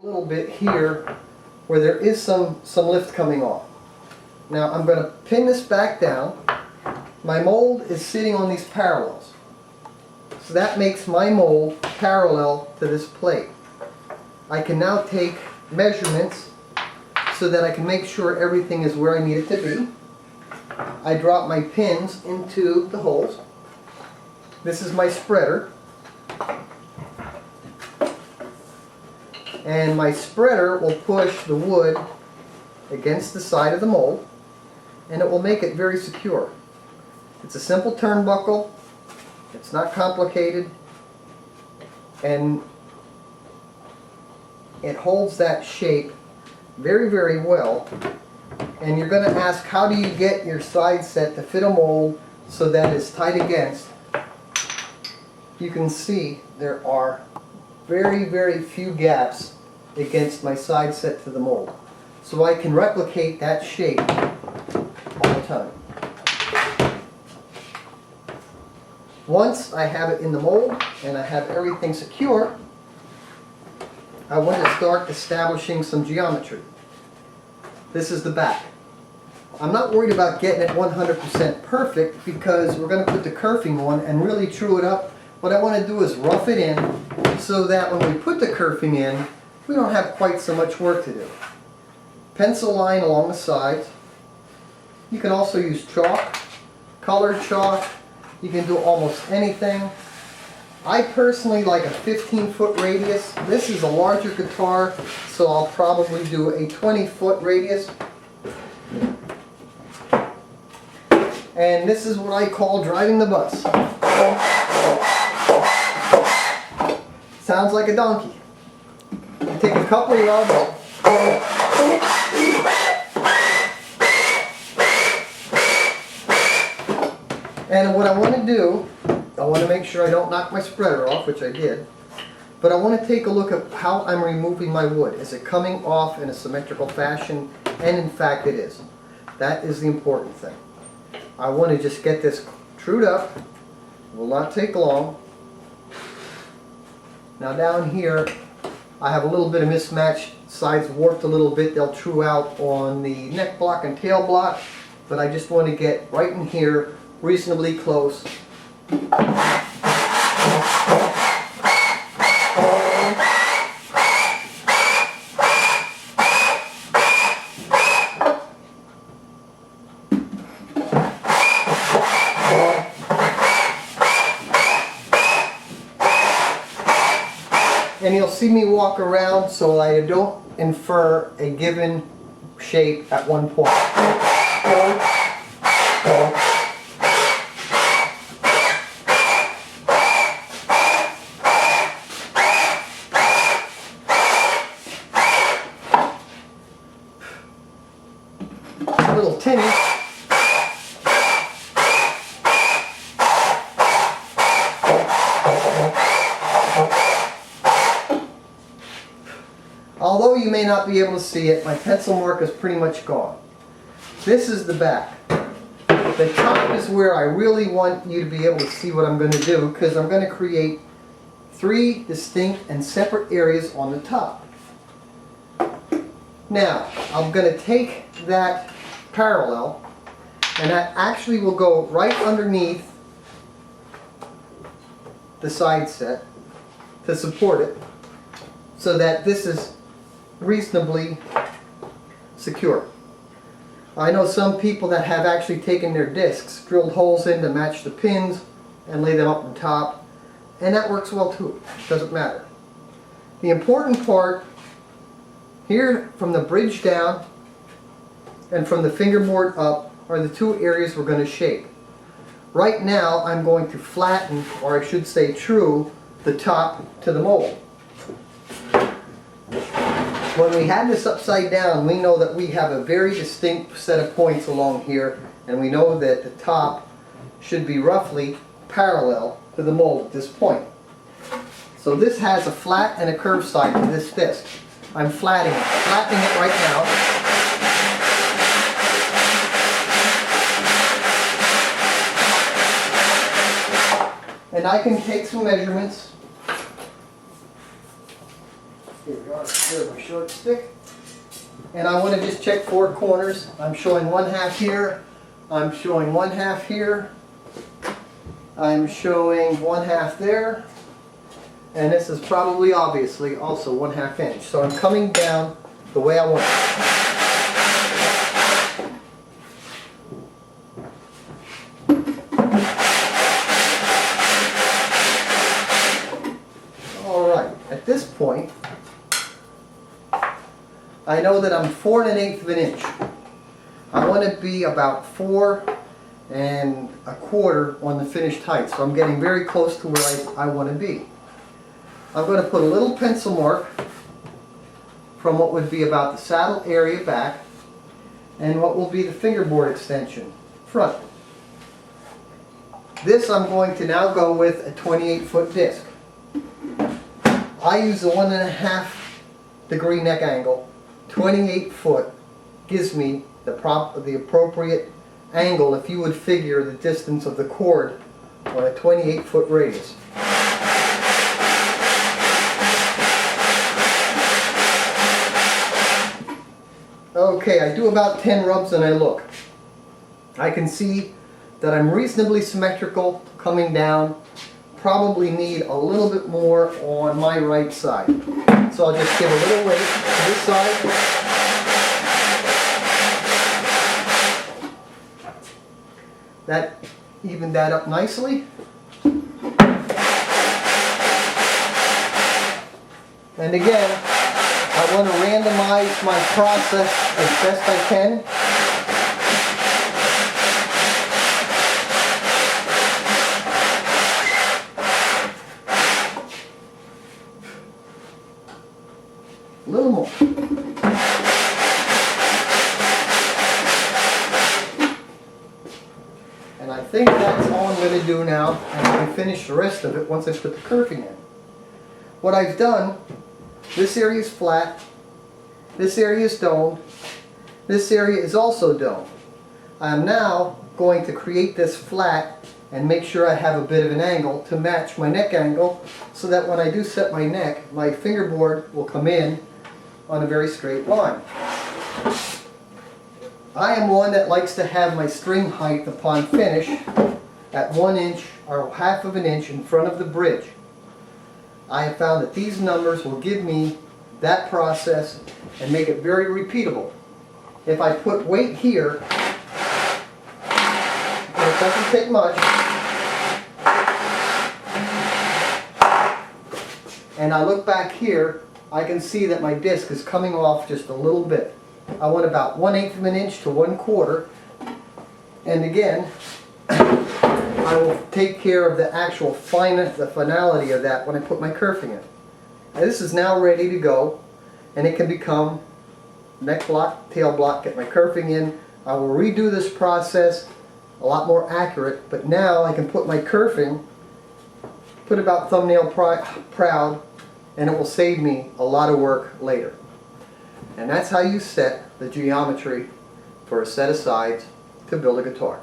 A little bit here where there is some lift coming off. Now I'm going to pin this back down. My mold is sitting on these parallels. So that makes my mold parallel to this plate. I can now take measurements so that I can make sure everything is where I need it to be. I drop my pins into the holes. This is my spreader. And my spreader will push the wood against the side of the mold, and it will make it very secure. It's a simple turnbuckle. It's not complicated, and it holds that shape very, very well. And you're going to ask, how do you get your side set to fit a mold so that it's tight against? You can see there are very, very few gaps against my side set to the mold. So I can replicate that shape all the time. Once I have it in the mold and I have everything secure, I want to start establishing some geometry. This is the back. I'm not worried about getting it 100% perfect because we're going to put the kerfing on and really true it up. What I want to do is rough it in so that when we put the kerfing in, we don't have quite so much work to do. Pencil line along the sides. You can also use chalk, colored chalk. You can do almost anything. I personally like a 15-foot radius. This is a larger guitar, so I'll probably do a 20-foot radius. And this is what I call driving the bus. Sounds like a donkey. You take a couple of rubs. And what I want to do, I want to make sure I don't knock my spreader off, which I did, but I want to take a look at how I'm removing my wood. Is it coming off in a symmetrical fashion? And in fact it is. That is the important thing. I want to just get this trued up. It will not take long. Now down here I have a little bit of mismatch. Sides warped a little bit. They'll true out on the neck block and tail block, but I just want to get right in here reasonably close. And you'll see me walk around so I don't infer a given shape at one point. A little tinny. Although you may not be able to see it, my pencil mark is pretty much gone. This is the back. The top is where I really want you to be able to see what I'm going to do, because I'm going to create 3 distinct and separate areas on the top. Now, I'm going to take that parallel, and that actually will go right underneath the side set to support it, so that this is reasonably secure. I know some people that have actually taken their discs, drilled holes in to match the pins, and lay them up on top, and that works well too. It doesn't matter. The important part here, from the bridge down and from the fingerboard up, are the 2 areas we're going to shape. Right now I'm going to flatten, or I should say true, the top to the mold. When we had this upside down, we know that we have a very distinct set of points along here, and we know that the top should be roughly parallel to the mold at this point. So this has a flat and a curved side to this disc. I'm flattening it right now. And I can take some measurements Here we are, here's my short stick. And I want to just check 4 corners. I'm showing 1/2 here. I'm showing 1/2 here. I'm showing 1/2 there. And this is probably obviously also 1/2 inch. So I'm coming down the way I want it. Alright, at this point, I know that I'm 4 1/8 of an inch. I want to be about 4 1/4 on the finished height, so I'm getting very close to where I want to be. I'm going to put a little pencil mark from what would be about the saddle area back and what will be the fingerboard extension front. This I'm going to now go with a 28-foot disc. I use a 1.5 degree neck angle. 28 foot gives me the appropriate angle if you would figure the distance of the cord on a 28-foot radius. Okay, I do about 10 rubs and I look. I can see that I'm reasonably symmetrical coming down. Probably need a little bit more on my right side. So I'll just give a little weight to this side. That evened that up nicely. And again, I want to randomize my process as best I can. A little more. And I think that's all I'm going to do now, and I can finish the rest of it once I put the kerfing in. What I've done, this area is flat, this area is domed, this area is also domed. I'm now going to create this flat and make sure I have a bit of an angle to match my neck angle so that when I do set my neck, my fingerboard will come in on a very straight line. I am one that likes to have my string height upon finish at 1 inch or 1/2 of an inch in front of the bridge. I have found that these numbers will give me that process and make it very repeatable. If I put weight here, and it doesn't take much, and I look back here, I can see that my disc is coming off just a little bit. I want about 1/8 of an inch to 1/4, and again, I will take care of the actual finality of that when I put my kerfing in. Now, this is now ready to go, and it can become neck block, tail block, get my kerfing in. I will redo this process a lot more accurate, but now I can put my kerfing, put about thumbnail proud, and it will save me a lot of work later. And that's how you set the geometry for a set of sides to build a guitar.